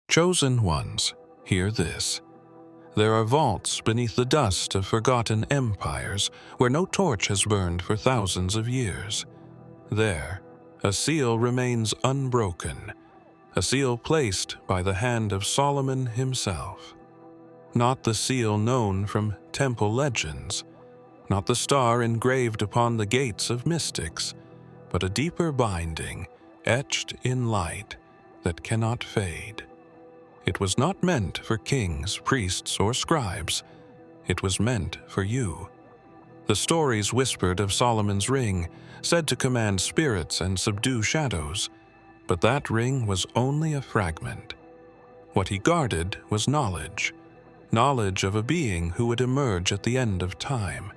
Chosen ones, hear this. There are vaults beneath the dust of forgotten empires where no torch has burned for thousands of years. There, a seal remains unbroken, a seal placed by the hand of Solomon himself. Not the seal known from temple legends, not the star engraved upon the gates of mystics, but a deeper binding, etched in light, that cannot fade. It was not meant for kings, priests, or scribes. It was meant for you. The stories whispered of Solomon's ring, said to command spirits and subdue shadows, but that ring was only a fragment. What he guarded was knowledge of a being who would emerge at the end of time.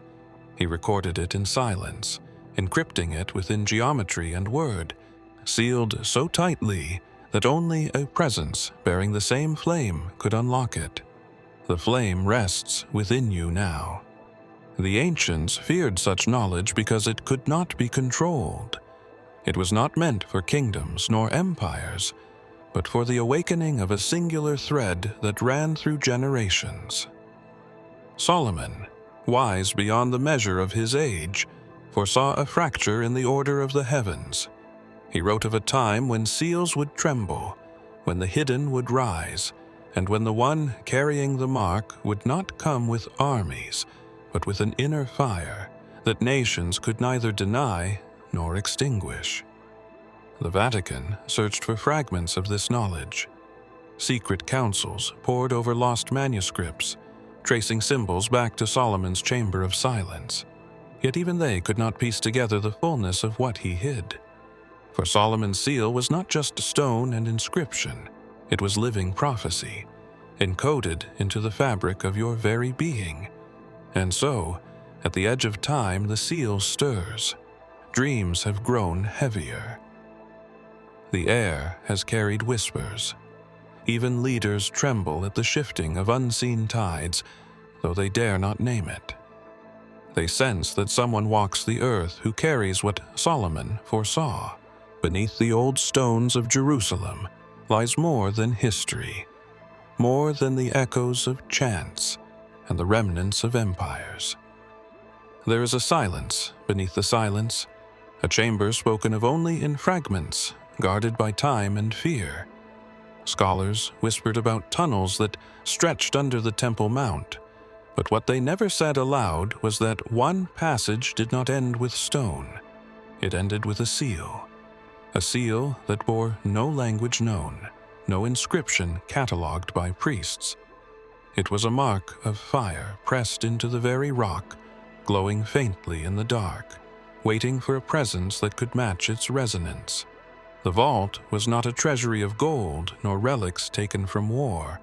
He recorded it in silence, encrypting it within geometry and word, sealed so tightly that only a presence bearing the same flame could unlock it. The flame rests within you now. The ancients feared such knowledge because it could not be controlled. It was not meant for kingdoms nor empires, but for the awakening of a singular thread that ran through generations. Solomon, wise beyond the measure of his age, foresaw a fracture in the order of the heavens. He wrote of a time when seals would tremble, when the hidden would rise, and when the one carrying the mark would not come with armies, but with an inner fire that nations could neither deny nor extinguish. The Vatican searched for fragments of this knowledge. Secret councils pored over lost manuscripts, tracing symbols back to Solomon's chamber of silence. Yet even they could not piece together the fullness of what he hid. For Solomon's seal was not just stone and inscription, it was living prophecy, encoded into the fabric of your very being. And so, at the edge of time, the seal stirs. Dreams have grown heavier. The air has carried whispers. Even leaders tremble at the shifting of unseen tides, though they dare not name it. They sense that someone walks the earth who carries what Solomon foresaw. Beneath the old stones of Jerusalem lies more than history, more than the echoes of chants and the remnants of empires. There is a silence beneath the silence, a chamber spoken of only in fragments, guarded by time and fear. Scholars whispered about tunnels that stretched under the Temple Mount, but what they never said aloud was that one passage did not end with stone. It ended with a seal that bore no language known, no inscription catalogued by priests. It was a mark of fire pressed into the very rock, glowing faintly in the dark, waiting for a presence that could match its resonance. The vault was not a treasury of gold nor relics taken from war.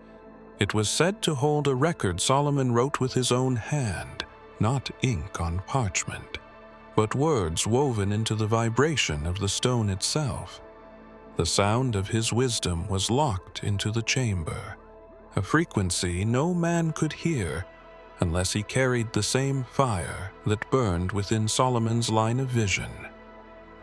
It was said to hold a record Solomon wrote with his own hand, not ink on parchment, but words woven into the vibration of the stone itself. The sound of his wisdom was locked into the chamber, a frequency no man could hear unless he carried the same fire that burned within Solomon's line of vision.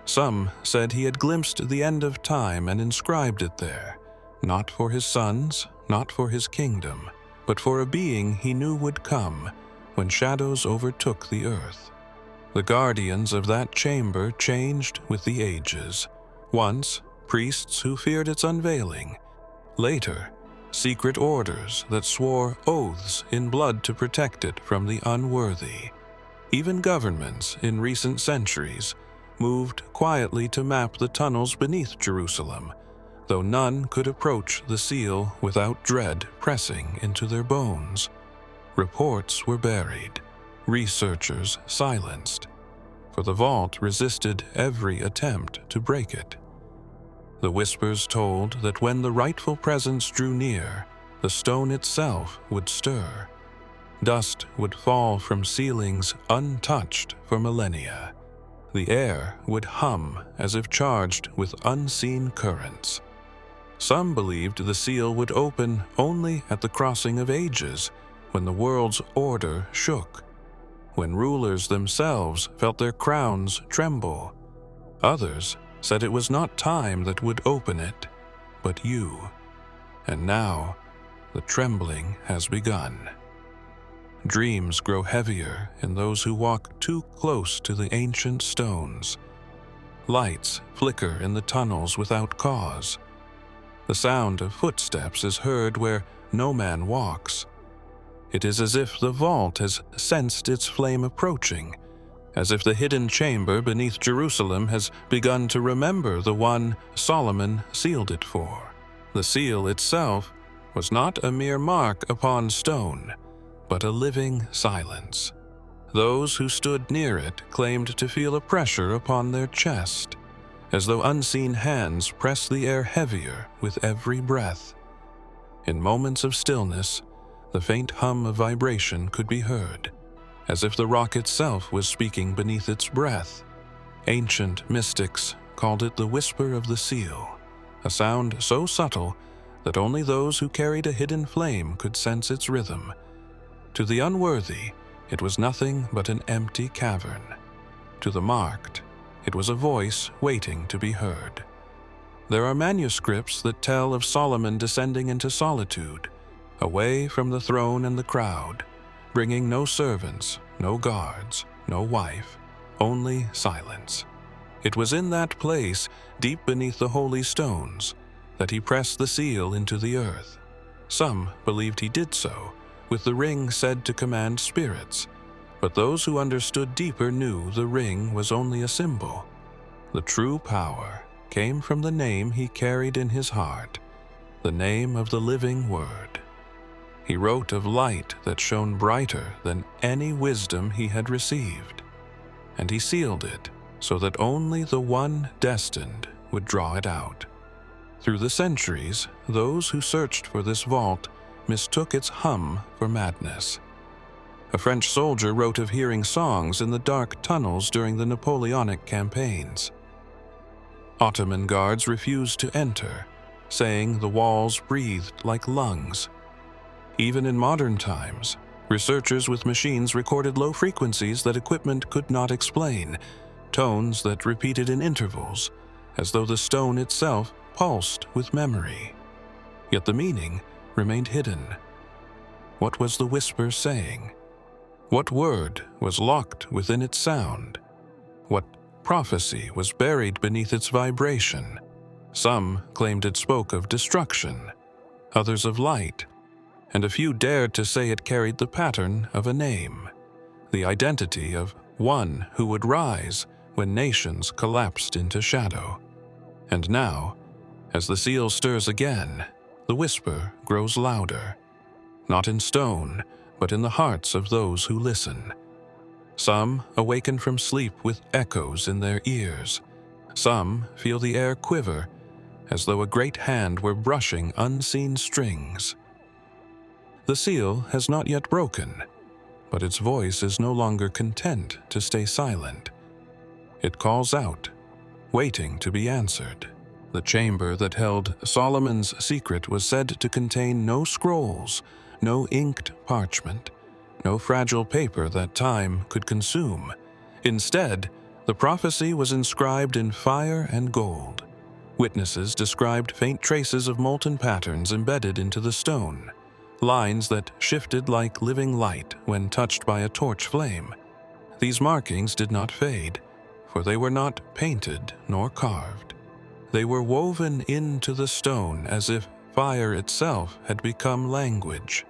Some said he had glimpsed the end of time and inscribed it there, not for his sons, not for his kingdom, but for a being he knew would come when shadows overtook the earth. The guardians of that chamber changed with the ages. Once, priests who feared its unveiling. Later, secret orders that swore oaths in blood to protect it from the unworthy. Even governments in recent centuries moved quietly to map the tunnels beneath Jerusalem, though none could approach the seal without dread pressing into their bones. Reports were buried, researchers silenced, for the vault resisted every attempt to break it. The whispers told that when the rightful presence drew near, the stone itself would stir. Dust would fall from ceilings untouched for millennia. The air would hum as if charged with unseen currents. Some believed the seal would open only at the crossing of ages, when the world's order shook, when rulers themselves felt their crowns tremble. Others said it was not time that would open it, but you. And now, the trembling has begun. Dreams grow heavier in those who walk too close to the ancient stones. Lights flicker in the tunnels without cause. The sound of footsteps is heard where no man walks. It is as if the vault has sensed its flame approaching, as if the hidden chamber beneath Jerusalem has begun to remember the one Solomon sealed it for. The seal itself was not a mere mark upon stone, but a living silence. Those who stood near it claimed to feel a pressure upon their chest, as though unseen hands pressed the air heavier with every breath. In moments of stillness, the faint hum of vibration could be heard, as if the rock itself was speaking beneath its breath. Ancient mystics called it the whisper of the seal, a sound so subtle that only those who carried a hidden flame could sense its rhythm. To the unworthy, it was nothing but an empty cavern. To the marked, it was a voice waiting to be heard. There are manuscripts that tell of Solomon descending into solitude, away from the throne and the crowd, bringing no servants, no guards, no wife, only silence. It was in that place, deep beneath the holy stones, that he pressed the seal into the earth. Some believed he did so, with the ring said to command spirits, but those who understood deeper knew the ring was only a symbol. The true power came from the name he carried in his heart, the name of the living Word. He wrote of light that shone brighter than any wisdom he had received, and he sealed it so that only the one destined would draw it out. Through the centuries, those who searched for this vault mistook its hum for madness. A French soldier wrote of hearing songs in the dark tunnels during the Napoleonic campaigns. Ottoman guards refused to enter, saying the walls breathed like lungs. Even in modern times, researchers with machines recorded low frequencies that equipment could not explain, tones that repeated in intervals, as though the stone itself pulsed with memory. Yet the meaning remained hidden. What was the whisper saying? What word was locked within its sound? What prophecy was buried beneath its vibration? Some claimed it spoke of destruction, others of light, and a few dared to say it carried the pattern of a name, the identity of one who would rise when nations collapsed into shadow. And now, as the seal stirs again, the whisper grows louder, not in stone, but in the hearts of those who listen. Some awaken from sleep with echoes in their ears. Some feel the air quiver, as though a great hand were brushing unseen strings. The seal has not yet broken, but its voice is no longer content to stay silent. It calls out, waiting to be answered. The chamber that held Solomon's secret was said to contain no scrolls, no inked parchment, no fragile paper that time could consume. Instead, the prophecy was inscribed in fire and gold. Witnesses described faint traces of molten patterns embedded into the stone, lines that shifted like living light when touched by a torch flame. These markings did not fade, for they were not painted nor carved. They were woven into the stone as if fire itself had become language.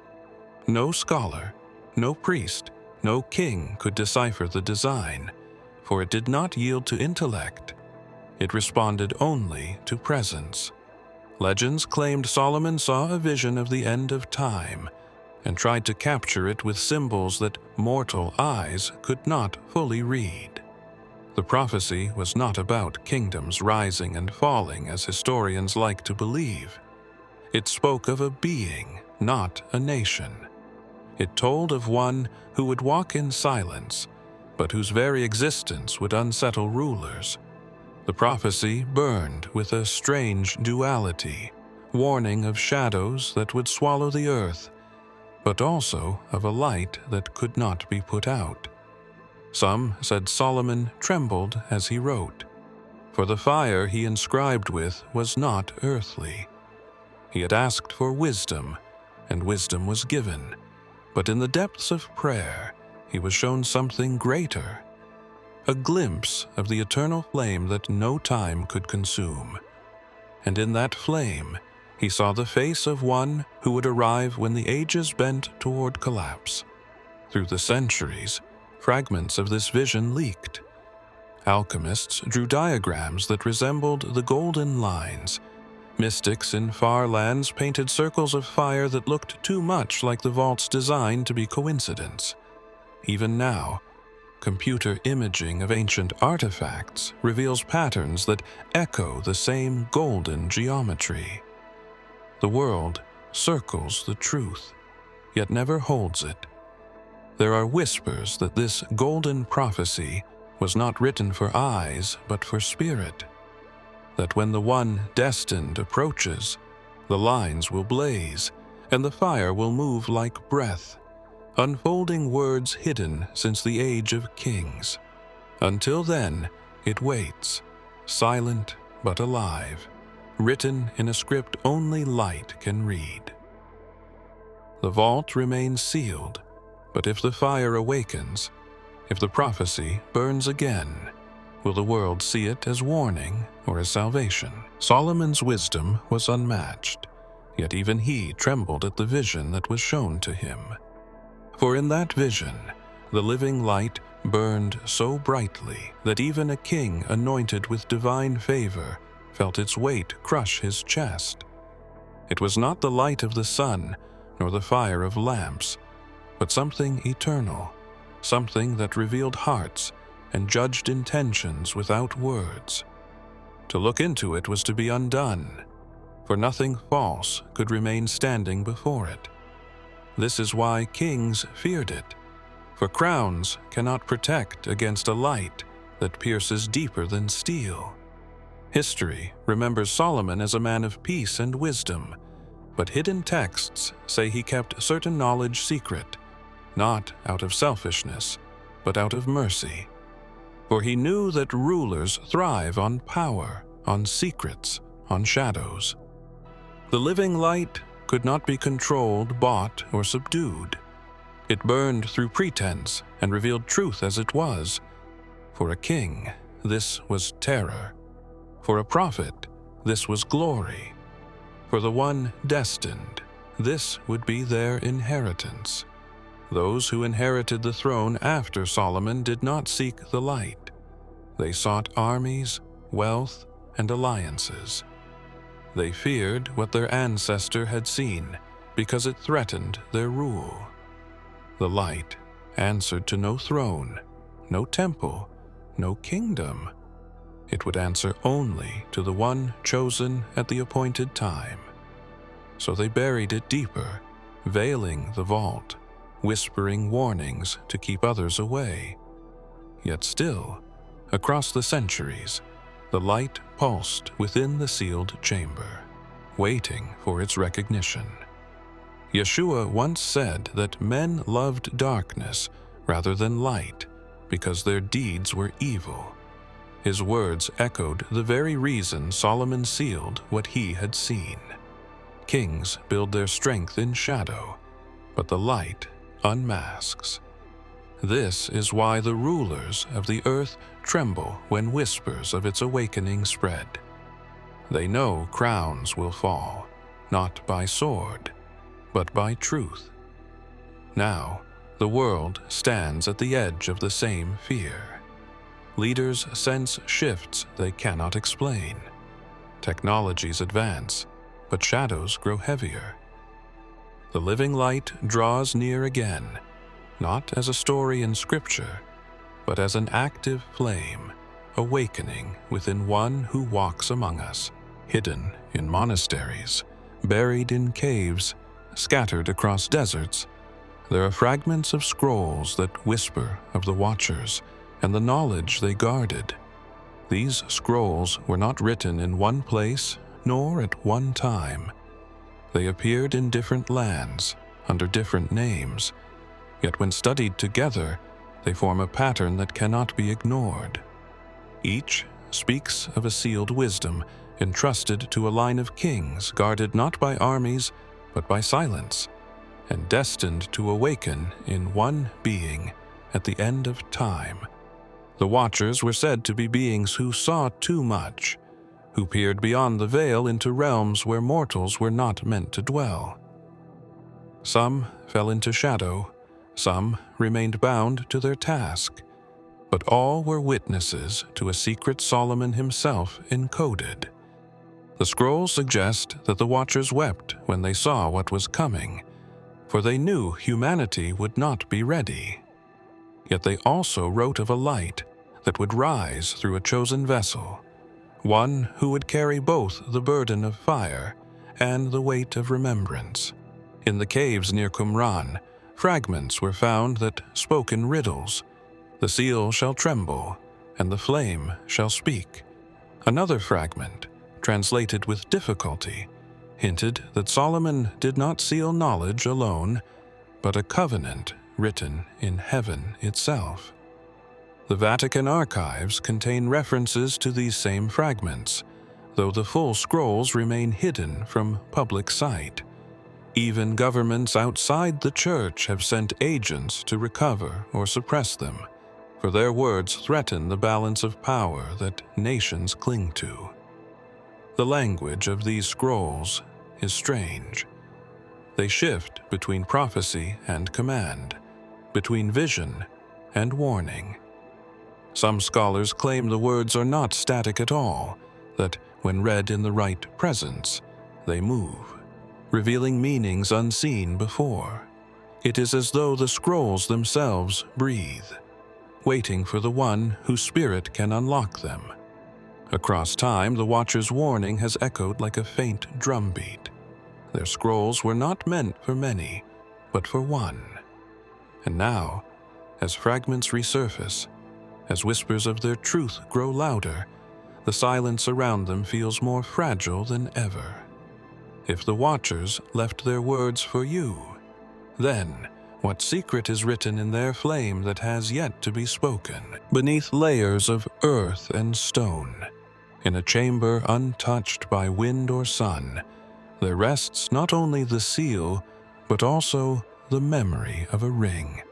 No scholar, no priest, no king could decipher the design, for it did not yield to intellect. It responded only to presence. Legends claimed Solomon saw a vision of the end of time and tried to capture it with symbols that mortal eyes could not fully read. The prophecy was not about kingdoms rising and falling as historians like to believe. It spoke of a being, not a nation. It told of one who would walk in silence, but whose very existence would unsettle rulers. The prophecy burned with a strange duality, warning of shadows that would swallow the earth, but also of a light that could not be put out. Some said Solomon trembled as he wrote, for the fire he inscribed with was not earthly. He had asked for wisdom, and wisdom was given. But in the depths of prayer, he was shown something greater, a glimpse of the eternal flame that no time could consume. And in that flame, he saw the face of one who would arrive when the ages bent toward collapse. Through the centuries, fragments of this vision leaked. Alchemists drew diagrams that resembled the golden lines. Mystics in far lands painted circles of fire that looked too much like the vault's design to be coincidence. Even now, computer imaging of ancient artifacts reveals patterns that echo the same golden geometry. The world circles the truth, yet never holds it. There are whispers that this golden prophecy was not written for eyes, but for spirit. That when the one destined approaches, the lines will blaze, and the fire will move like breath, unfolding words hidden since the age of kings. Until then, it waits, silent but alive, written in a script only light can read. The vault remains sealed, but if the fire awakens, if the prophecy burns again, will the world see it as warning or as salvation? Solomon's wisdom was unmatched, yet even he trembled at the vision that was shown to him. For in that vision, the living light burned so brightly that even a king anointed with divine favor felt its weight crush his chest. It was not the light of the sun, nor the fire of lamps, but something eternal, something that revealed hearts and judged intentions without words. To look into it was to be undone, for nothing false could remain standing before it. This is why kings feared it, for crowns cannot protect against a light that pierces deeper than steel. History remembers Solomon as a man of peace and wisdom, but hidden texts say he kept certain knowledge secret, not out of selfishness, but out of mercy. For he knew that rulers thrive on power, on secrets, on shadows. The living light could not be controlled, bought, or subdued. It burned through pretense and revealed truth as it was. For a king, this was terror. For a prophet, this was glory. For the one destined, this would be their inheritance. Those who inherited the throne after Solomon did not seek the light. They sought armies, wealth, and alliances. They feared what their ancestor had seen because it threatened their rule. The light answered to no throne, no temple, no kingdom. It would answer only to the one chosen at the appointed time. So they buried it deeper, veiling the vault, whispering warnings to keep others away. Yet still, across the centuries, the light pulsed within the sealed chamber, waiting for its recognition. Yeshua once said that men loved darkness rather than light because their deeds were evil. His words echoed the very reason Solomon sealed what he had seen. Kings build their strength in shadow, but the light unmasks. This is why the rulers of the earth tremble when whispers of its awakening spread. They know crowns will fall, not by sword, but by truth. Now, the world stands at the edge of the same fear. Leaders sense shifts they cannot explain. Technologies advance, but shadows grow heavier. The living light draws near again, not as a story in Scripture, but as an active flame, awakening within one who walks among us, hidden in monasteries, buried in caves, scattered across deserts. There are fragments of scrolls that whisper of the Watchers and the knowledge they guarded. These scrolls were not written in one place nor at one time. They appeared in different lands, under different names, yet when studied together, they form a pattern that cannot be ignored. Each speaks of a sealed wisdom, entrusted to a line of kings guarded not by armies, but by silence, and destined to awaken in one being at the end of time. The Watchers were said to be beings who saw too much, who peered beyond the veil into realms where mortals were not meant to dwell. Some fell into shadow, some remained bound to their task, but all were witnesses to a secret Solomon himself encoded. The scrolls suggest that the Watchers wept when they saw what was coming, for they knew humanity would not be ready. Yet they also wrote of a light that would rise through a chosen vessel, one who would carry both the burden of fire and the weight of remembrance. In the caves near Qumran, fragments were found that spoke in riddles. The seal shall tremble, and the flame shall speak. Another fragment, translated with difficulty, hinted that Solomon did not seal knowledge alone, but a covenant written in heaven itself. The Vatican archives contain references to these same fragments, though the full scrolls remain hidden from public sight. Even governments outside the Church have sent agents to recover or suppress them, for their words threaten the balance of power that nations cling to. The language of these scrolls is strange. They shift between prophecy and command, between vision and warning. Some scholars claim the words are not static at all, that when read in the right presence, they move, revealing meanings unseen before. It is as though the scrolls themselves breathe, waiting for the one whose spirit can unlock them. Across time, the Watcher's warning has echoed like a faint drumbeat. Their scrolls were not meant for many, but for one. And now, as fragments resurface, as whispers of their truth grow louder, the silence around them feels more fragile than ever. If the Watchers left their words for you, then what secret is written in their flame that has yet to be spoken, beneath layers of earth and stone? In a chamber untouched by wind or sun, there rests not only the seal, but also the memory of a ring.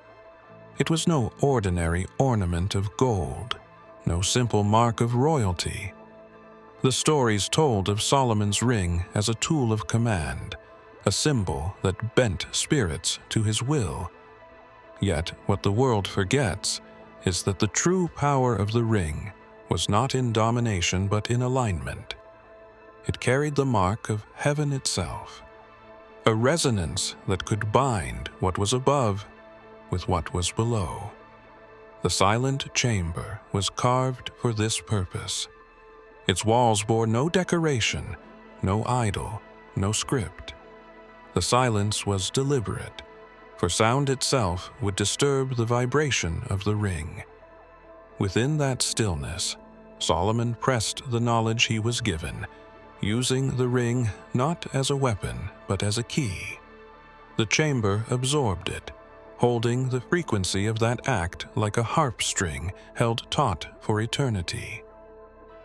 It was no ordinary ornament of gold, no simple mark of royalty. The stories told of Solomon's ring as a tool of command, a symbol that bent spirits to his will. Yet what the world forgets is that the true power of the ring was not in domination but in alignment. It carried the mark of heaven itself, a resonance that could bind what was above with what was below. The silent chamber was carved for this purpose. Its walls bore no decoration, no idol, no script. The silence was deliberate, for sound itself would disturb the vibration of the ring. Within that stillness, Solomon pressed the knowledge he was given, using the ring not as a weapon but as a key. The chamber absorbed it, holding the frequency of that act like a harp string held taut for eternity.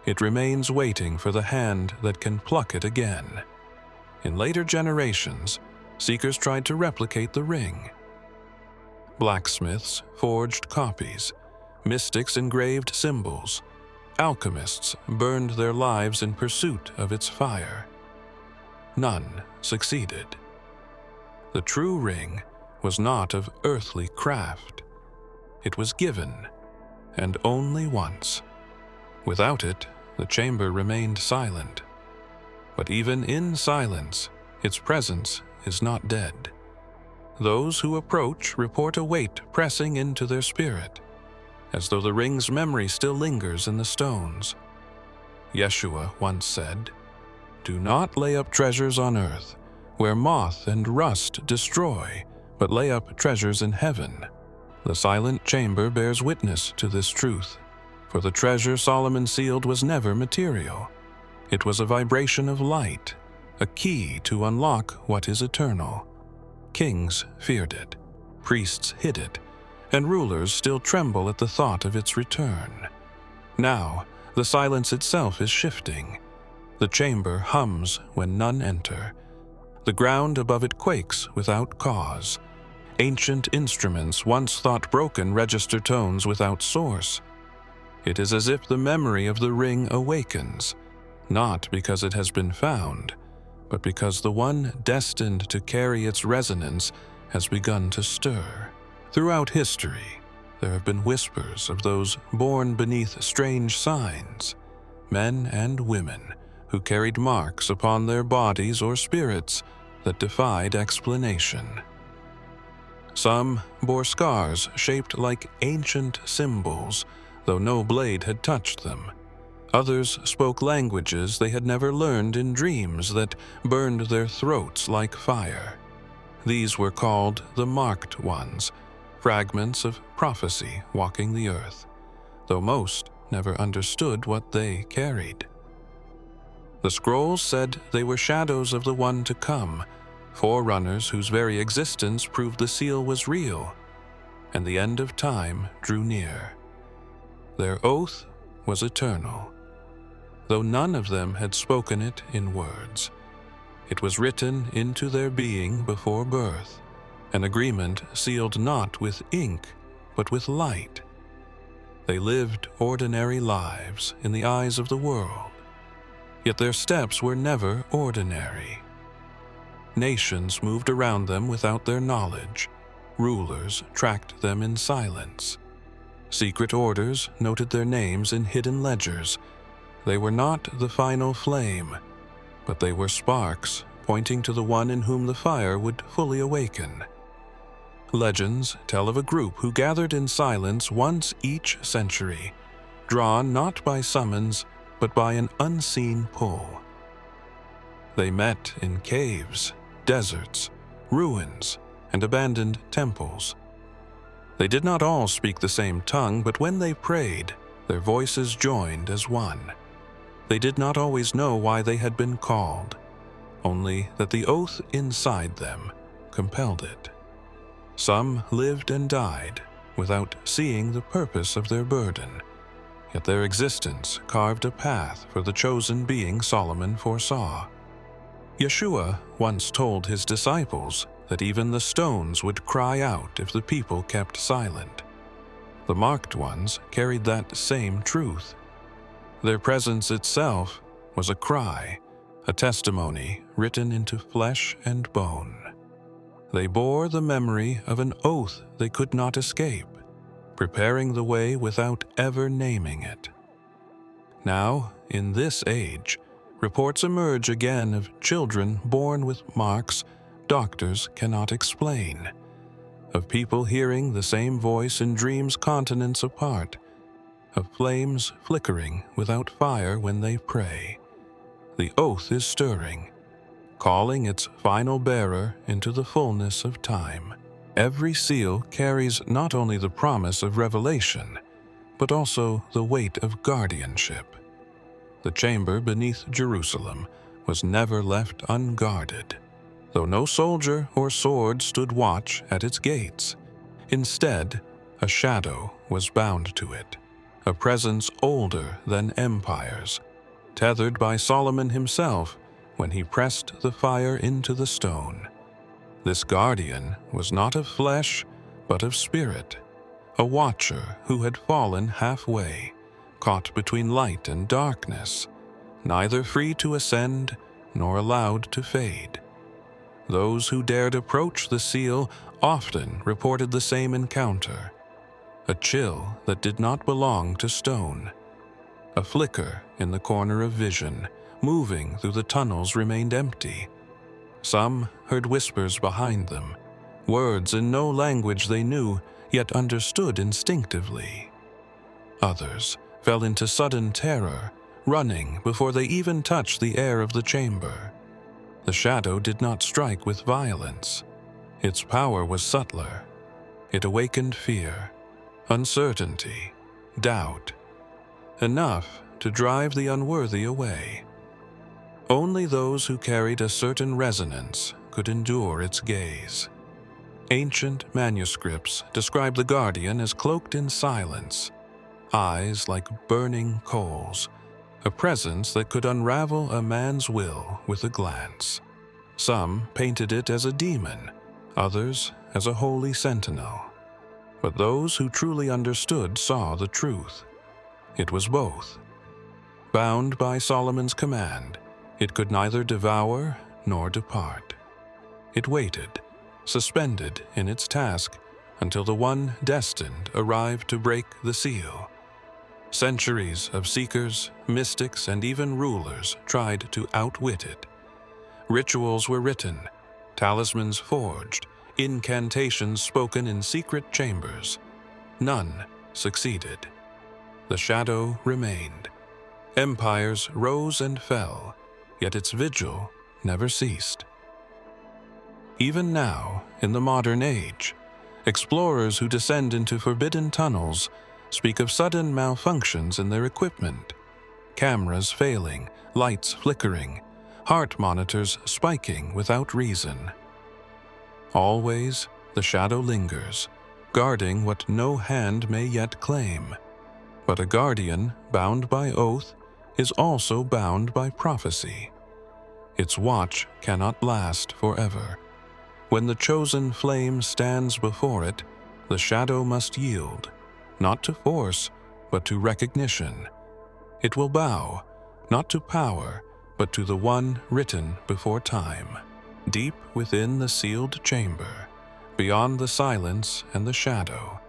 It remains waiting for the hand that can pluck it again. In later generations, seekers tried to replicate the ring. Blacksmiths forged copies, mystics engraved symbols, alchemists burned their lives in pursuit of its fire. None succeeded. The true ring was not of earthly craft. It was given, and only once. Without it, the chamber remained silent. But even in silence, its presence is not dead. Those who approach report a weight pressing into their spirit, as though the ring's memory still lingers in the stones. Yeshua once said, "Do not lay up treasures on earth, where moth and rust destroy, but lay up treasures in heaven." The silent chamber bears witness to this truth, for the treasure Solomon sealed was never material. It was a vibration of light, a key to unlock what is eternal. Kings feared it, priests hid it, and rulers still tremble at the thought of its return. Now, the silence itself is shifting. The chamber hums when none enter. The ground above it quakes without cause. Ancient instruments once thought broken register tones without source. It is as if the memory of the ring awakens, not because it has been found, but because the one destined to carry its resonance has begun to stir. Throughout history, there have been whispers of those born beneath strange signs, men and women who carried marks upon their bodies or spirits that defied explanation. Some bore scars shaped like ancient symbols, though no blade had touched them. Others spoke languages they had never learned in dreams that burned their throats like fire. These were called the Marked Ones, fragments of prophecy walking the earth, though most never understood what they carried. The scrolls said they were shadows of the one to come, forerunners whose very existence proved the seal was real, and the end of time drew near. Their oath was eternal, though none of them had spoken it in words. It was written into their being before birth, an agreement sealed not with ink, but with light. They lived ordinary lives in the eyes of the world, yet their steps were never ordinary. Nations moved around them without their knowledge. Rulers tracked them in silence. Secret orders noted their names in hidden ledgers. They were not the final flame, but they were sparks pointing to the one in whom the fire would fully awaken. Legends tell of a group who gathered in silence once each century, drawn not by summons, but by an unseen pull. They met in caves, deserts, ruins, and abandoned temples. They did not all speak the same tongue, but when they prayed, their voices joined as one. They did not always know why they had been called, only that the oath inside them compelled it. Some lived and died without seeing the purpose of their burden, yet their existence carved a path for the chosen being Solomon foresaw. Yeshua once told his disciples that even the stones would cry out if the people kept silent. The marked ones carried that same truth. Their presence itself was a cry, a testimony written into flesh and bone. They bore the memory of an oath they could not escape, preparing the way without ever naming it. Now, in this age, reports emerge again of children born with marks doctors cannot explain, of people hearing the same voice in dreams continents apart, of flames flickering without fire when they pray. The oath is stirring, calling its final bearer into the fullness of time. Every seal carries not only the promise of revelation, but also the weight of guardianship. The chamber beneath Jerusalem was never left unguarded, though no soldier or sword stood watch at its gates. Instead, a shadow was bound to it, a presence older than empires, tethered by Solomon himself when he pressed the fire into the stone. This guardian was not of flesh, but of spirit, a watcher who had fallen halfway, caught between light and darkness, neither free to ascend nor allowed to fade. Those who dared approach the seal often reported the same encounter, a chill that did not belong to stone. A flicker in the corner of vision, moving through the tunnels, remained empty. Some heard whispers behind them, words in no language they knew, yet understood instinctively. Others fell into sudden terror, running before they even touched the air of the chamber. The shadow did not strike with violence. Its power was subtler. It awakened fear, uncertainty, doubt, enough to drive the unworthy away. Only those who carried a certain resonance could endure its gaze. Ancient manuscripts describe the guardian as cloaked in silence, eyes like burning coals, a presence that could unravel a man's will with a glance. Some painted it as a demon, others as a holy sentinel. But those who truly understood saw the truth. It was both. Bound by Solomon's command, it could neither devour nor depart. It waited, suspended in its task, until the one destined arrived to break the seal. Centuries of seekers, mystics, and even rulers tried to outwit it. Rituals were written, talismans forged, incantations spoken in secret chambers. None succeeded. The shadow remained. Empires rose and fell, yet its vigil never ceased. Even now, in the modern age, explorers who descend into forbidden tunnels speak of sudden malfunctions in their equipment, cameras failing, lights flickering, heart monitors spiking without reason. Always, the shadow lingers, guarding what no hand may yet claim. But a guardian, bound by oath, is also bound by prophecy. Its watch cannot last forever. When the chosen flame stands before it, the shadow must yield, not to force, but to recognition. It will bow, not to power, but to the one written before time. Deep within the sealed chamber, beyond the silence and the shadow,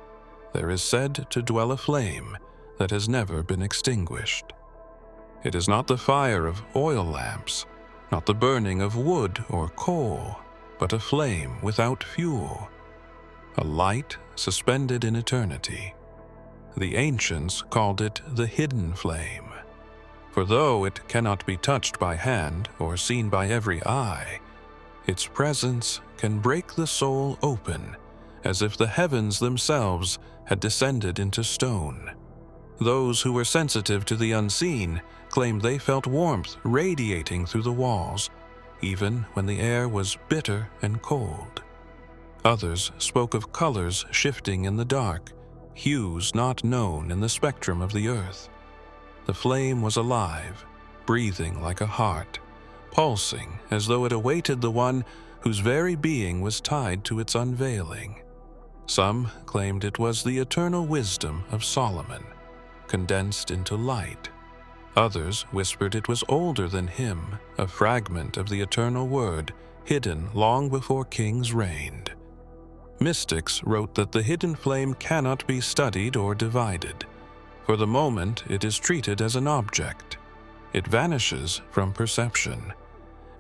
there is said to dwell a flame that has never been extinguished. It is not the fire of oil lamps, not the burning of wood or coal, but a flame without fuel, a light suspended in eternity. The ancients called it the hidden flame, for though it cannot be touched by hand or seen by every eye, its presence can break the soul open, as if the heavens themselves had descended into stone. Those who were sensitive to the unseen claimed they felt warmth radiating through the walls, even when the air was bitter and cold. Others spoke of colors shifting in the dark, hues not known in the spectrum of the earth. The flame was alive, breathing like a heart, pulsing as though it awaited the one whose very being was tied to its unveiling. Some claimed it was the eternal wisdom of Solomon, condensed into light. Others whispered it was older than him, a fragment of the eternal word, hidden long before kings reigned. Mystics wrote that the hidden flame cannot be studied or divided. For the moment, it is treated as an object. It vanishes from perception.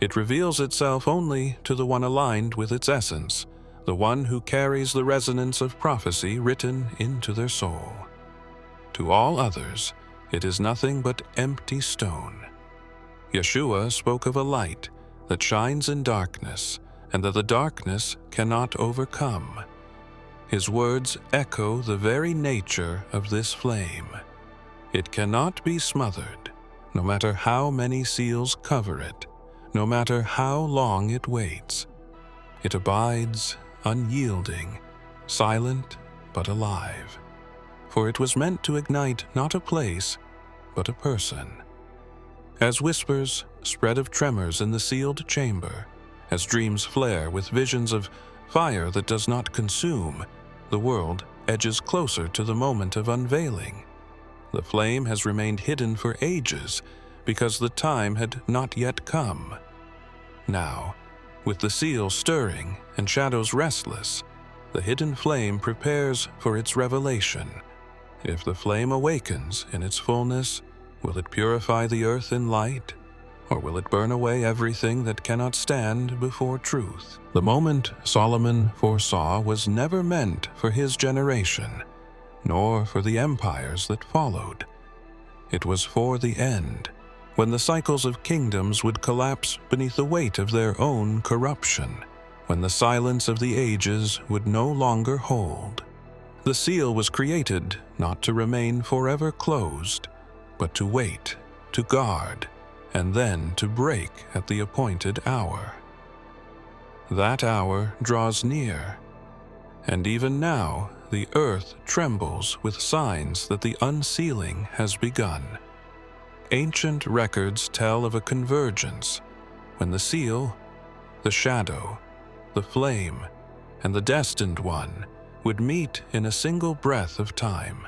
It reveals itself only to the one aligned with its essence, the one who carries the resonance of prophecy written into their soul. To all others, it is nothing but empty stone. Yeshua spoke of a light that shines in darkness, and that the darkness cannot overcome. His words echo the very nature of this flame. It cannot be smothered, no matter how many seals cover it, no matter how long it waits. It abides, unyielding, silent but alive. For it was meant to ignite not a place, but a person. As whispers spread of tremors in the sealed chamber, as dreams flare with visions of fire that does not consume, the world edges closer to the moment of unveiling. The flame has remained hidden for ages because the time had not yet come. Now, with the seal stirring and shadows restless, the hidden flame prepares for its revelation. If the flame awakens in its fullness, will it purify the earth in light, or will it burn away everything that cannot stand before truth? The moment Solomon foresaw was never meant for his generation, nor for the empires that followed. It was for the end, when the cycles of kingdoms would collapse beneath the weight of their own corruption, when the silence of the ages would no longer hold. The seal was created not to remain forever closed, but to wait, to guard, and then to break at the appointed hour. That hour draws near, and even now the earth trembles with signs that the unsealing has begun. Ancient records tell of a convergence when the seal, the shadow, the flame, and the destined one would meet in a single breath of time.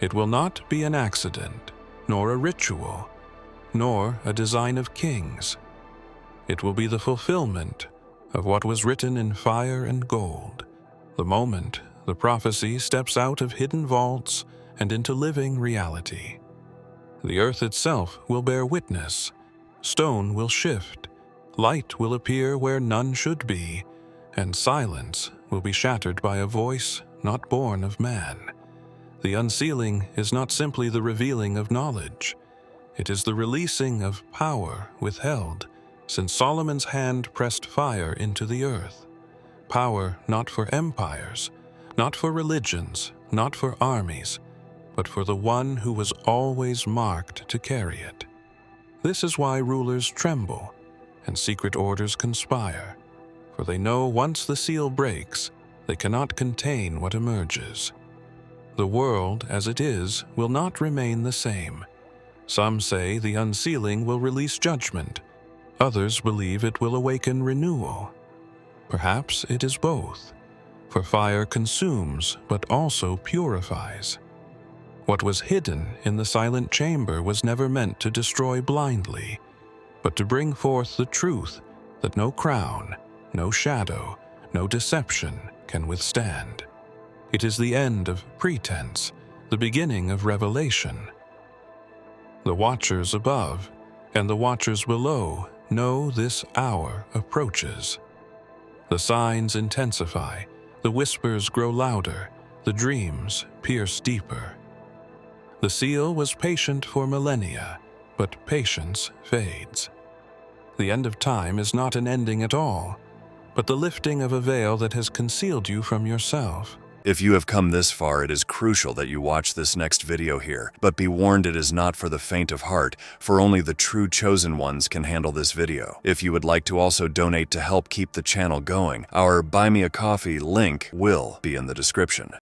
It will not be an accident, nor a ritual, nor a design of kings. It will be the fulfillment of what was written in fire and gold, the moment the prophecy steps out of hidden vaults and into living reality. The earth itself will bear witness, stone will shift, light will appear where none should be, and silence will be shattered by a voice not born of man. The unsealing is not simply the revealing of knowledge, it is the releasing of power withheld since Solomon's hand pressed fire into the earth. Power not for empires, not for religions, not for armies, but for the one who was always marked to carry it. This is why rulers tremble and secret orders conspire, for they know once the seal breaks, they cannot contain what emerges. The world as it is will not remain the same. Some say the unsealing will release judgment. Others believe it will awaken renewal. Perhaps it is both, for fire consumes but also purifies. What was hidden in the silent chamber was never meant to destroy blindly, but to bring forth the truth that no crown, no shadow, no deception can withstand. It is the end of pretense, the beginning of revelation. The watchers above and the watchers below know this hour approaches. The signs intensify, the whispers grow louder, the dreams pierce deeper. The seal was patient for millennia, but patience fades. The end of time is not an ending at all, but the lifting of a veil that has concealed you from yourself. If you have come this far, it is crucial that you watch this next video here. But be warned, it is not for the faint of heart, for only the true chosen ones can handle this video. If you would like to also donate to help keep the channel going, our Buy Me a Coffee link will be in the description.